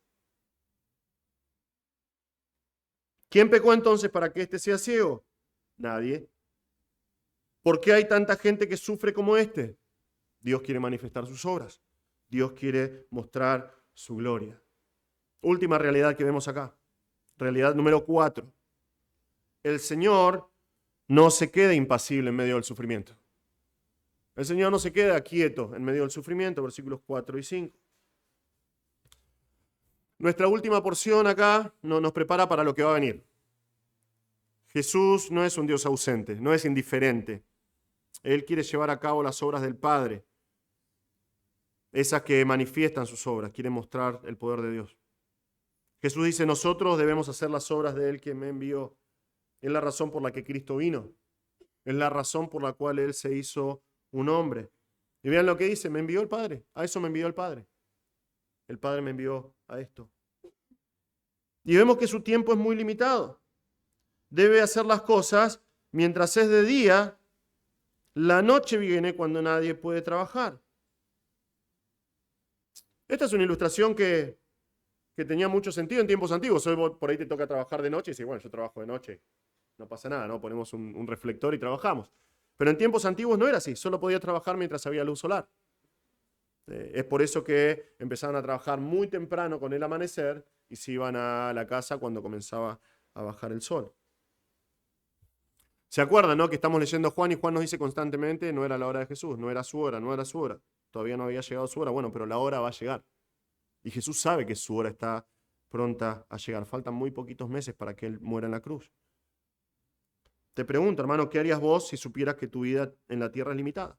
¿Quién pecó entonces para que éste sea ciego? Nadie. ¿Por qué hay tanta gente que sufre como este? Dios quiere manifestar sus obras. Dios quiere mostrar su gloria. Última realidad que vemos acá. Realidad número 4. El Señor no se queda impasible en medio del sufrimiento. El Señor no se queda quieto en medio del sufrimiento, versículos 4 y 5. Nuestra última porción acá nos prepara para lo que va a venir. Jesús no es un Dios ausente, no es indiferente. Él quiere llevar a cabo las obras del Padre, esas que manifiestan sus obras, quiere mostrar el poder de Dios. Jesús dice, nosotros debemos hacer las obras de Él que me envió. Es la razón por la que Cristo vino. Es la razón por la cual Él se hizo un hombre. Y vean lo que dice, me envió el Padre. A eso me envió el Padre. El Padre me envió a esto. Y vemos que su tiempo es muy limitado. Debe hacer las cosas mientras es de día. La noche viene cuando nadie puede trabajar. Esta es una ilustración que tenía mucho sentido en tiempos antiguos. Hoy por ahí te toca trabajar de noche y dices, bueno, yo trabajo de noche. No pasa nada, ¿no? Ponemos un reflector y trabajamos. Pero en tiempos antiguos no era así. Solo podías trabajar mientras había luz solar. Es por eso que empezaban a trabajar muy temprano con el amanecer y se iban a la casa cuando comenzaba a bajar el sol. ¿Se acuerdan, no? Que estamos leyendo Juan y Juan nos dice constantemente, no era la hora de Jesús, no era su hora, no era su hora. Todavía no había llegado su hora. Bueno, pero la hora va a llegar. Y Jesús sabe que su hora está pronta a llegar. Faltan muy poquitos meses para que Él muera en la cruz. Te pregunto, hermano, ¿qué harías vos si supieras que tu vida en la tierra es limitada?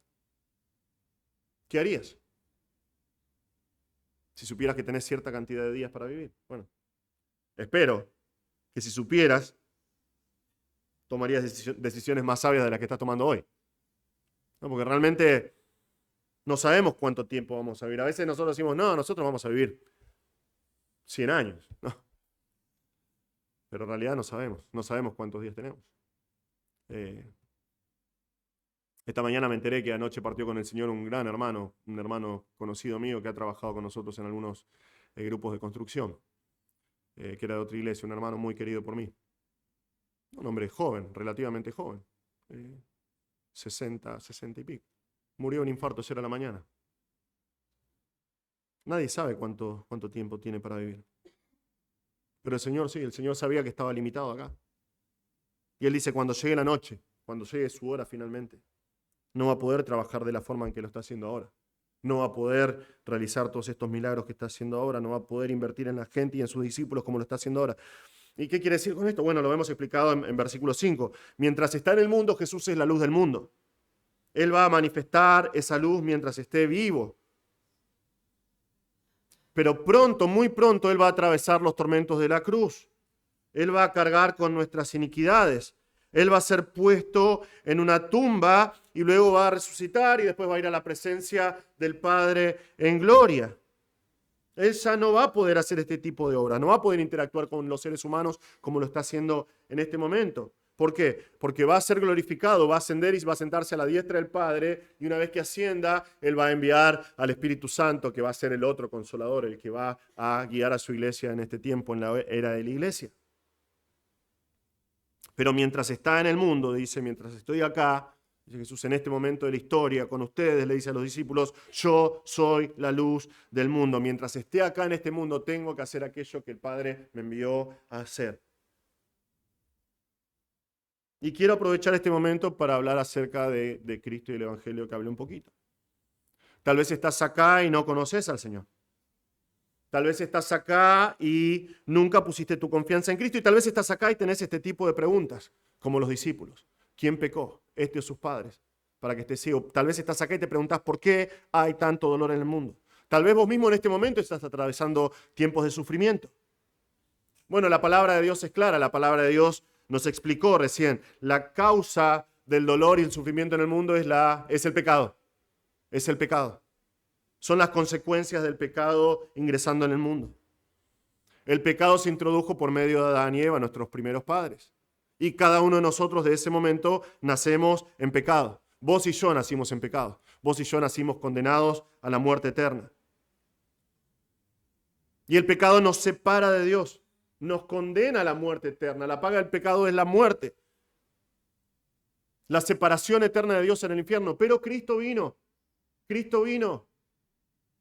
¿Qué harías? Si supieras que tenés cierta cantidad de días para vivir. Bueno, espero que si supieras, tomarías decisiones más sabias de las que estás tomando hoy. ¿No? Porque realmente no sabemos cuánto tiempo vamos a vivir. A veces nosotros decimos, no, nosotros vamos a vivir 100 años. No. Pero en realidad no sabemos cuántos días tenemos. Esta mañana me enteré que anoche partió con el Señor un gran hermano, un hermano conocido mío que ha trabajado con nosotros en algunos grupos de construcción, que era de otra iglesia, un hermano muy querido por mí. Un hombre joven, relativamente joven, 60 y pico. Murió de un infarto ayer a la mañana. Nadie sabe cuánto tiempo tiene para vivir. Pero el Señor sí, el Señor sabía que estaba limitado acá. Y Él dice, cuando llegue la noche, cuando llegue su hora finalmente, no va a poder trabajar de la forma en que lo está haciendo ahora. No va a poder realizar todos estos milagros que está haciendo ahora. No va a poder invertir en la gente y en sus discípulos como lo está haciendo ahora. ¿Y qué quiere decir con esto? Bueno, lo hemos explicado en versículo 5. Mientras está en el mundo, Jesús es la luz del mundo. Él va a manifestar esa luz mientras esté vivo. Pero pronto, muy pronto, Él va a atravesar los tormentos de la cruz. Él va a cargar con nuestras iniquidades. Él va a ser puesto en una tumba y luego va a resucitar y después va a ir a la presencia del Padre en gloria. Él ya no va a poder hacer este tipo de obras, no va a poder interactuar con los seres humanos como lo está haciendo en este momento. ¿Por qué? Porque va a ser glorificado, va a ascender y va a sentarse a la diestra del Padre, y una vez que ascienda, Él va a enviar al Espíritu Santo, que va a ser el otro consolador, el que va a guiar a su iglesia en este tiempo, en la era de la iglesia. Pero mientras está en el mundo, dice, mientras estoy acá, dice Jesús, en este momento de la historia con ustedes, le dice a los discípulos, yo soy la luz del mundo. Mientras esté acá en este mundo, tengo que hacer aquello que el Padre me envió a hacer. Y quiero aprovechar este momento para hablar acerca de Cristo y el Evangelio, que hablé un poquito. Tal vez estás acá y no conoces al Señor. Tal vez estás acá y nunca pusiste tu confianza en Cristo. Y tal vez estás acá y tenés este tipo de preguntas, como los discípulos. ¿Quién pecó? ¿Este o sus padres? Para que estés ciego. Tal vez estás acá y te preguntas por qué hay tanto dolor en el mundo. Tal vez vos mismo en este momento estás atravesando tiempos de sufrimiento. Bueno, la palabra de Dios es clara, la palabra de Dios nos explicó recién. La causa del dolor y el sufrimiento en el mundo es el pecado. Es el pecado. Son las consecuencias del pecado ingresando en el mundo. El pecado se introdujo por medio de Adán y Eva, nuestros primeros padres. Y cada uno de nosotros de ese momento nacemos en pecado. Vos y yo nacimos en pecado. Vos y yo nacimos condenados a la muerte eterna. Y el pecado nos separa de Dios. Nos condena a la muerte eterna. La paga del pecado es la muerte. La separación eterna de Dios en el infierno. Pero Cristo vino. Cristo vino.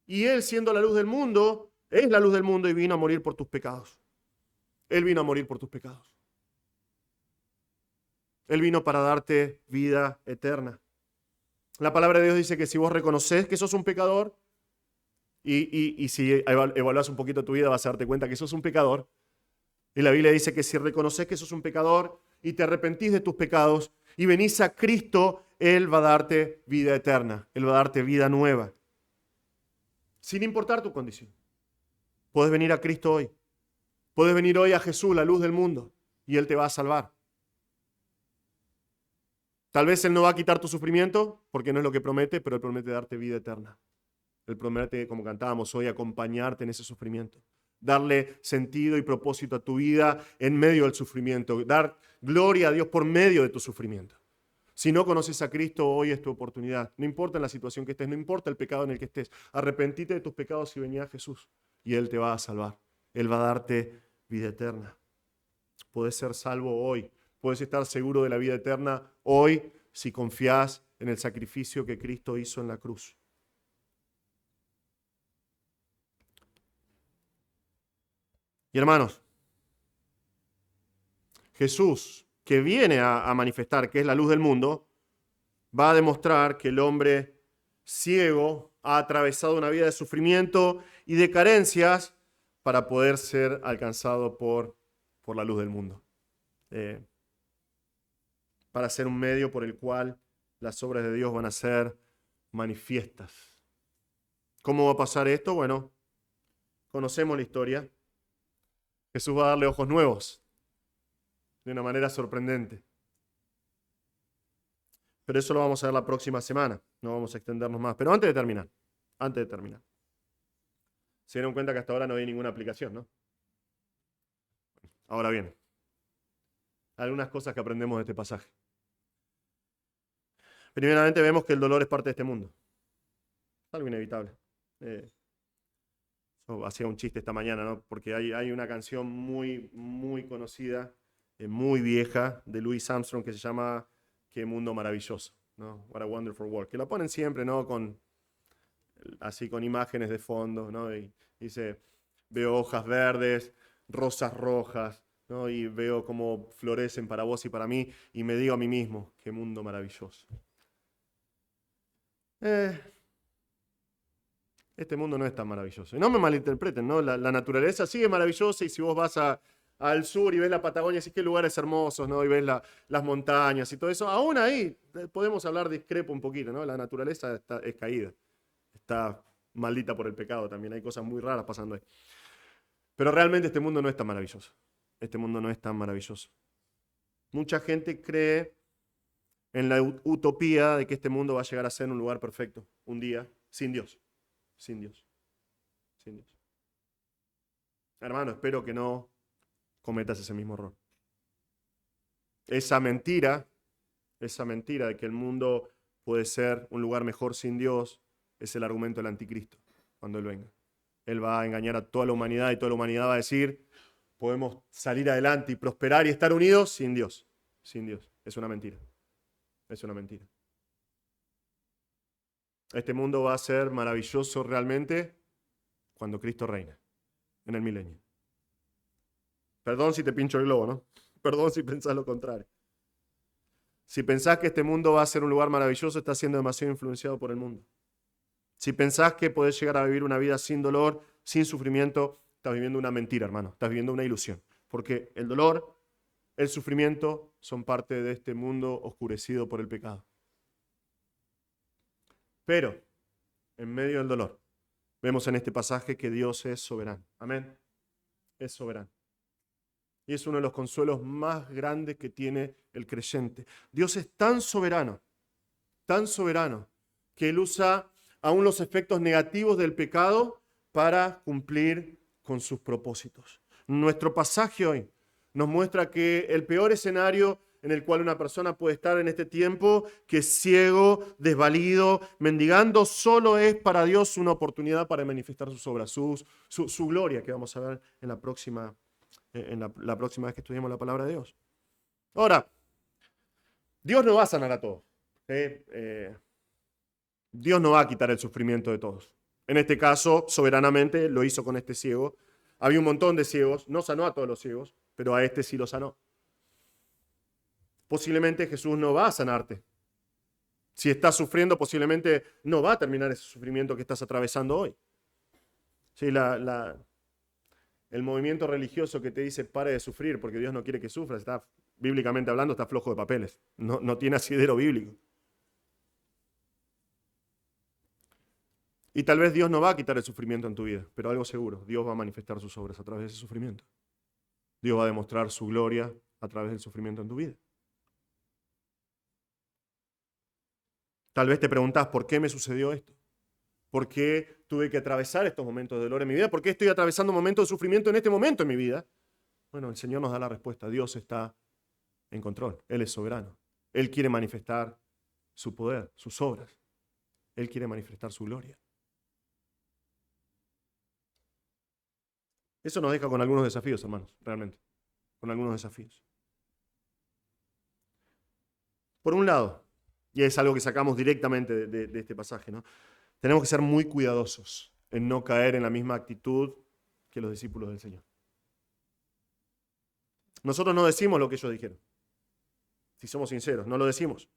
Y Él, siendo la luz del mundo, es la luz del mundo y vino a morir por tus pecados. Él vino a morir por tus pecados. Él vino para darte vida eterna. La palabra de Dios dice que si vos reconoces que sos un pecador, y si evaluás un poquito tu vida vas a darte cuenta que sos un pecador. Y la Biblia dice que si reconoces que sos un pecador y te arrepentís de tus pecados y venís a Cristo, Él va a darte vida eterna. Él va a darte vida nueva. Sin importar tu condición. Puedes venir a Cristo hoy. Puedes venir hoy a Jesús, la luz del mundo, y Él te va a salvar. Tal vez Él no va a quitar tu sufrimiento, porque no es lo que promete, pero Él promete darte vida eterna. Él promete, como cantábamos hoy, acompañarte en ese sufrimiento. Darle sentido y propósito a tu vida en medio del sufrimiento. Dar gloria a Dios por medio de tu sufrimiento. Si no conoces a Cristo, hoy es tu oportunidad. No importa en la situación que estés, no importa el pecado en el que estés. Arrepentite de tus pecados y vení a Jesús. Y Él te va a salvar. Él va a darte vida eterna. Puedes ser salvo hoy. Puedes estar seguro de la vida eterna hoy si confías en el sacrificio que Cristo hizo en la cruz. Y hermanos, Jesús, que viene a manifestar que es la luz del mundo, va a demostrar que el hombre ciego ha atravesado una vida de sufrimiento y de carencias para poder ser alcanzado por la luz del mundo. Para ser un medio por el cual las obras de Dios van a ser manifiestas. ¿Cómo va a pasar esto? Bueno, conocemos la historia. Jesús va a darle ojos nuevos, de una manera sorprendente. Pero eso lo vamos a ver la próxima semana, no vamos a extendernos más. Pero antes de terminar, se dieron cuenta que hasta ahora no hay ninguna aplicación, ¿no? Ahora bien, algunas cosas que aprendemos de este pasaje. Primeramente vemos que el dolor es parte de este mundo. Es algo inevitable. Hacía un chiste esta mañana, ¿no? Porque hay una canción muy, muy conocida, muy vieja, de Louis Armstrong que se llama Qué mundo maravilloso, ¿no? What a wonderful world. Que la ponen siempre, ¿no? Así con imágenes de fondo, ¿no? Y dice, veo hojas verdes, rosas rojas, ¿no? Y veo cómo florecen para vos y para mí, y me digo a mí mismo, qué mundo maravilloso. Este mundo no es tan maravilloso. Y no me malinterpreten, ¿no? La naturaleza sigue maravillosa y si vos vas al sur y ves la Patagonia, sí que lugares hermosos, ¿no? Y ves las montañas y todo eso, aún ahí podemos hablar discrepo un poquito, ¿no? La naturaleza es caída. Está maldita por el pecado también. Hay cosas muy raras pasando ahí. Pero realmente este mundo no es tan maravilloso. Este mundo no es tan maravilloso. Mucha gente cree en la utopía de que este mundo va a llegar a ser un lugar perfecto, un día, sin Dios. Sin Dios. Sin Dios. Hermano, espero que no cometas ese mismo error. Esa mentira de que el mundo puede ser un lugar mejor sin Dios, es el argumento del anticristo cuando Él venga. Él va a engañar a toda la humanidad y toda la humanidad va a decir, podemos salir adelante y prosperar y estar unidos sin Dios. Sin Dios. Es una mentira. Es una mentira. Este mundo va a ser maravilloso realmente cuando Cristo reina, en el milenio. Perdón si te pincho el globo, ¿no? Perdón si pensás lo contrario. Si pensás que este mundo va a ser un lugar maravilloso, estás siendo demasiado influenciado por el mundo. Si pensás que podés llegar a vivir una vida sin dolor, sin sufrimiento, estás viviendo una mentira, hermano. Estás viviendo una ilusión. Porque el dolor, el sufrimiento son parte de este mundo oscurecido por el pecado. Pero, en medio del dolor, Vemos en este pasaje que Dios es soberano. Amén. Es soberano. Y es uno de los consuelos más grandes que tiene el creyente. Dios es tan soberano, que Él usa aún los efectos negativos del pecado para cumplir con sus propósitos. Nuestro pasaje hoy nos muestra que el peor escenario en el cual una persona puede estar en este tiempo, que es ciego, desvalido, mendigando, solo es para Dios una oportunidad para manifestar sus obras, su gloria, que vamos a ver en la próxima vez que estudiemos la palabra de Dios. Ahora, Dios no va a sanar a todos. Dios no va a quitar el sufrimiento de todos. En este caso, soberanamente, lo hizo con este ciego. Había un montón de ciegos, no sanó a todos los ciegos, pero a este sí lo sanó. Posiblemente Jesús no va a sanarte. Si estás sufriendo, posiblemente no va a terminar ese sufrimiento que estás atravesando hoy. Sí, el movimiento religioso que te dice pare de sufrir porque Dios no quiere que sufras, está, bíblicamente hablando, está flojo de papeles. No tiene asidero bíblico. Y tal vez Dios no va a quitar el sufrimiento en tu vida, pero algo seguro, Dios va a manifestar sus obras a través de ese sufrimiento. Dios va a demostrar su gloria a través del sufrimiento en tu vida. Tal vez te preguntas, ¿por qué me sucedió esto? ¿Por qué tuve que atravesar estos momentos de dolor en mi vida? ¿Por qué estoy atravesando momentos de sufrimiento en este momento en mi vida? Bueno, el Señor nos da la respuesta. Dios está en control. Él es soberano. Él quiere manifestar su poder, sus obras. Él quiere manifestar su gloria. Eso nos deja con algunos desafíos, hermanos, realmente. Con algunos desafíos. Por un lado, y es algo que sacamos directamente de este pasaje, ¿no? Tenemos que ser muy cuidadosos en no caer en la misma actitud que los discípulos del Señor. Nosotros no decimos lo que ellos dijeron. Si somos sinceros, no lo decimos.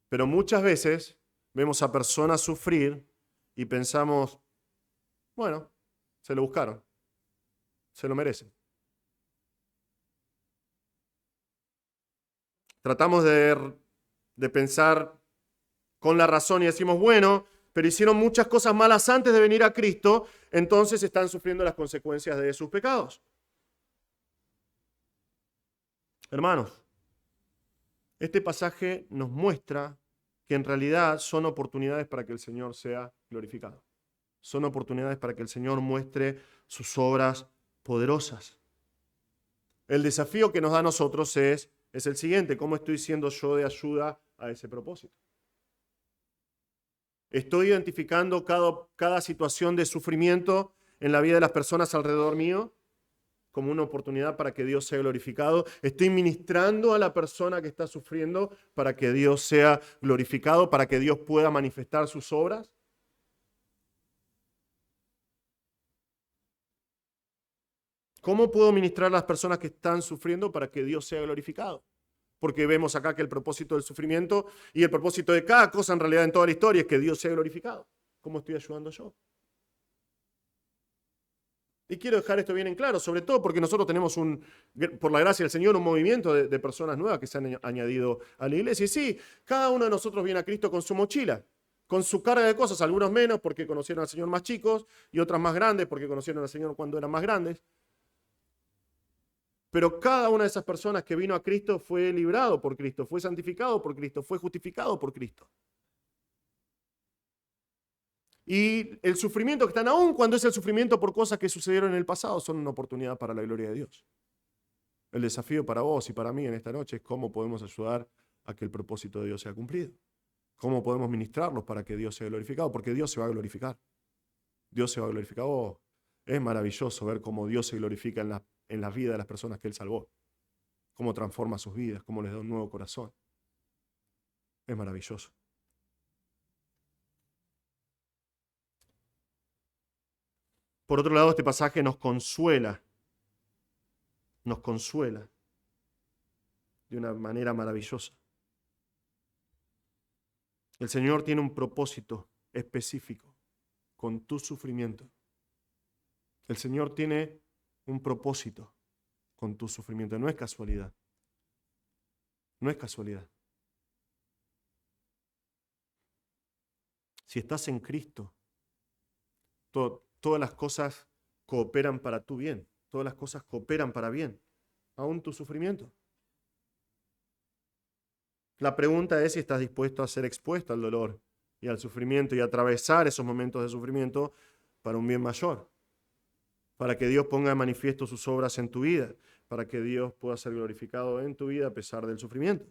Pero muchas veces vemos a personas sufrir y pensamos, bueno, se lo buscaron, se lo merecen. Tratamos de pensar con la razón y decimos, bueno, pero hicieron muchas cosas malas antes de venir a Cristo, entonces están sufriendo las consecuencias de sus pecados. Hermanos, este pasaje nos muestra que en realidad son oportunidades para que el Señor sea glorificado. Son oportunidades para que el Señor muestre sus obras poderosas. El desafío que nos da a nosotros es el siguiente: ¿cómo estoy siendo yo de ayuda a ese propósito? ¿Estoy identificando cada situación de sufrimiento en la vida de las personas alrededor mío como una oportunidad para que Dios sea glorificado? ¿Estoy ministrando a la persona que está sufriendo para que Dios sea glorificado, para que Dios pueda manifestar sus obras? ¿Cómo puedo ministrar a las personas que están sufriendo para que Dios sea glorificado? Porque vemos acá que el propósito del sufrimiento y el propósito de cada cosa en realidad en toda la historia es que Dios sea glorificado. ¿Cómo estoy ayudando yo? Y quiero dejar esto bien en claro, sobre todo porque nosotros tenemos, por la gracia del Señor, un movimiento de personas nuevas que se han añadido a la iglesia. Y sí, cada uno de nosotros viene a Cristo con su mochila, con su carga de cosas, algunos menos porque conocieron al Señor más chicos y otras más grandes porque conocieron al Señor cuando eran más grandes. Pero cada una de esas personas que vino a Cristo fue librado por Cristo, fue santificado por Cristo, fue justificado por Cristo. Y el sufrimiento que están, aún cuando es el sufrimiento por cosas que sucedieron en el pasado, son una oportunidad para la gloria de Dios. El desafío para vos y para mí en esta noche es cómo podemos ayudar a que el propósito de Dios sea cumplido. Cómo podemos ministrarlos para que Dios sea glorificado, porque Dios se va a glorificar. Dios se va a glorificar. Oh, es maravilloso ver cómo Dios se glorifica en la vida de las personas que Él salvó. Cómo transforma sus vidas, cómo les da un nuevo corazón. Es maravilloso. Por otro lado, este pasaje nos consuela de una manera maravillosa. El Señor tiene un propósito específico con tu sufrimiento. El Señor tiene un propósito con tu sufrimiento. No es casualidad. No es casualidad. Si estás en Cristo, todas las cosas cooperan para tu bien. Todas las cosas cooperan para bien. Aún tu sufrimiento. La pregunta es si estás dispuesto a ser expuesto al dolor y al sufrimiento y atravesar esos momentos de sufrimiento para un bien mayor. Para que Dios ponga de manifiesto sus obras en tu vida. Para que Dios pueda ser glorificado en tu vida a pesar del sufrimiento.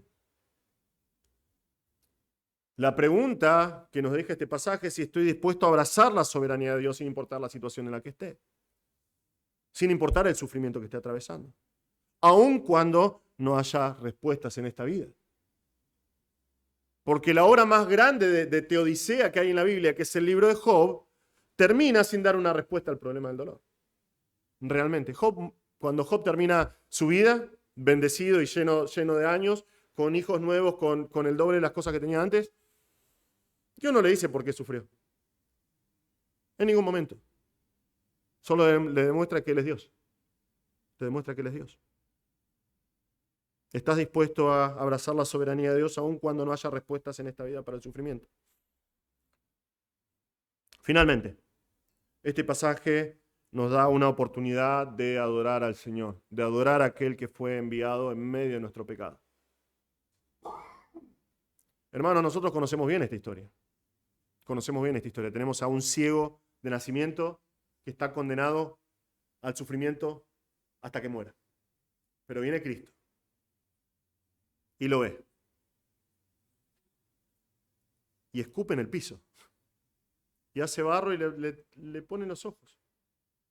La pregunta que nos deja este pasaje es si estoy dispuesto a abrazar la soberanía de Dios sin importar la situación en la que esté. Sin importar el sufrimiento que esté atravesando. Aun cuando no haya respuestas en esta vida. Porque la obra más grande de teodicea que hay en la Biblia, que es el libro de Job, termina sin dar una respuesta al problema del dolor. Realmente, cuando Job termina su vida, bendecido y lleno de años, con hijos nuevos, con el doble de las cosas que tenía antes, Dios no le dice por qué sufrió. En ningún momento. Solo le demuestra que Él es Dios. Te demuestra que Él es Dios. ¿Estás dispuesto a abrazar la soberanía de Dios aun cuando no haya respuestas en esta vida para el sufrimiento? Finalmente, este pasaje nos da una oportunidad de adorar al Señor, de adorar a aquel que fue enviado en medio de nuestro pecado. Hermanos, nosotros conocemos bien esta historia. Conocemos bien esta historia. Tenemos a un ciego de nacimiento que está condenado al sufrimiento hasta que muera. Pero viene Cristo y lo ve. Y escupe en el piso. Y hace barro y le pone en los ojos.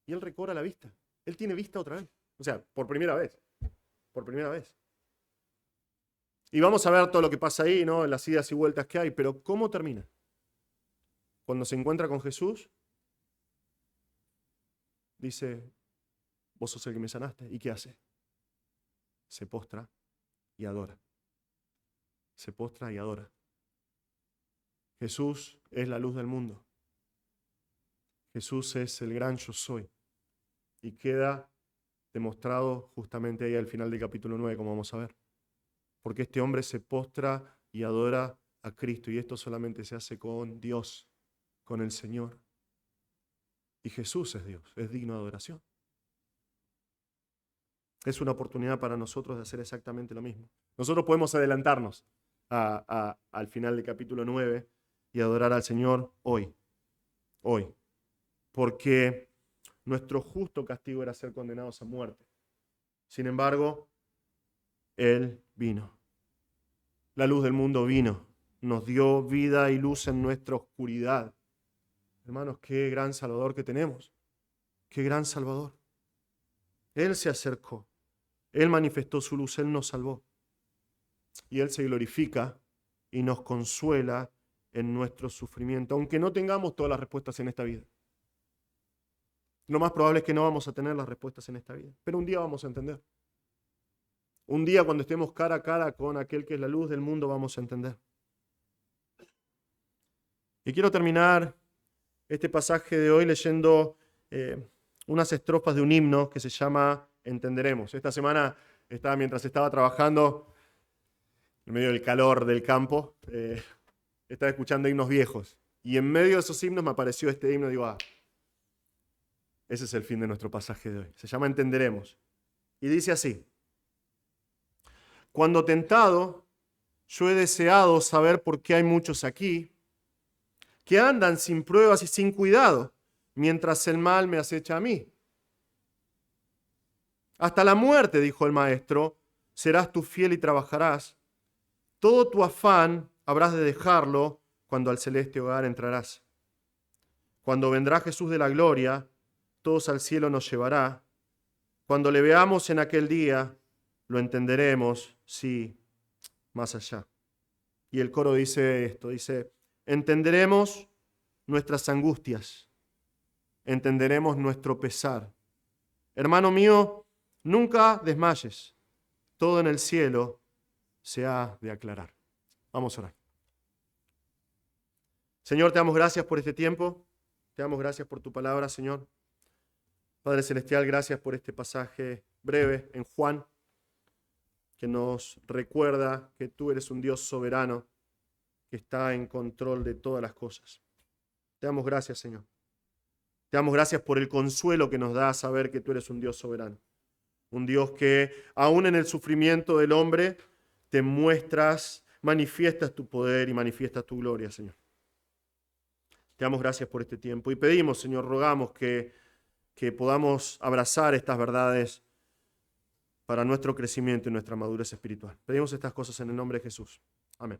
Y él recobra la vista. Él tiene vista otra vez. O sea, por primera vez. Por primera vez. Y vamos a ver todo lo que pasa ahí, ¿no? Las idas y vueltas que hay. Pero ¿cómo termina? Cuando se encuentra con Jesús, dice, vos sos el que me sanaste. ¿Y qué hace? Se postra y adora. Se postra y adora. Jesús es la luz del mundo. Jesús es el gran yo soy. Y queda demostrado justamente ahí al final del capítulo 9, como vamos a ver. Porque este hombre se postra y adora a Cristo. Y esto solamente se hace con Dios, con el Señor. Y Jesús es Dios, es digno de adoración. Es una oportunidad para nosotros de hacer exactamente lo mismo. Nosotros podemos adelantarnos al final del capítulo 9 y adorar al Señor hoy. Hoy. Porque nuestro justo castigo era ser condenados a muerte. Sin embargo, Él vino. La luz del mundo vino. Nos dio vida y luz en nuestra oscuridad. Hermanos, qué gran Salvador que tenemos. Qué gran Salvador. Él se acercó. Él manifestó su luz. Él nos salvó. Y Él se glorifica y nos consuela en nuestro sufrimiento, aunque no tengamos todas las respuestas en esta vida. Lo más probable es que no vamos a tener las respuestas en esta vida, pero un día vamos a entender. Un día cuando estemos cara a cara con aquel que es la luz del mundo vamos a entender. Y quiero terminar este pasaje de hoy leyendo unas estrofas de un himno que se llama Entenderemos. Esta semana, mientras estaba trabajando en medio del calor del campo, estaba escuchando himnos viejos. Y en medio de esos himnos me apareció este himno y digo, ese es el fin de nuestro pasaje de hoy. Se llama Entenderemos. Y dice así: cuando tentado, yo he deseado saber por qué hay muchos aquí que andan sin pruebas y sin cuidado, mientras el mal me acecha a mí. Hasta la muerte, dijo el maestro, serás tú fiel y trabajarás. Todo tu afán habrás de dejarlo cuando al celeste hogar entrarás. Cuando vendrá Jesús de la gloria, todos al cielo nos llevará. Cuando le veamos en aquel día, lo entenderemos, sí, más allá. Y el coro dice esto, dice, entenderemos nuestras angustias, entenderemos nuestro pesar. Hermano mío, nunca desmayes, todo en el cielo se ha de aclarar. Vamos a orar. Señor, te damos gracias por este tiempo, te damos gracias por tu palabra, Señor. Padre Celestial, gracias por este pasaje breve en Juan, que nos recuerda que tú eres un Dios soberano, que está en control de todas las cosas. Te damos gracias, Señor. Te damos gracias por el consuelo que nos da saber que tú eres un Dios soberano. Un Dios que aún en el sufrimiento del hombre te muestras, manifiestas tu poder y manifiestas tu gloria, Señor. Te damos gracias por este tiempo y pedimos, Señor, rogamos que podamos abrazar estas verdades para nuestro crecimiento y nuestra madurez espiritual. Pedimos estas cosas en el nombre de Jesús. Amén.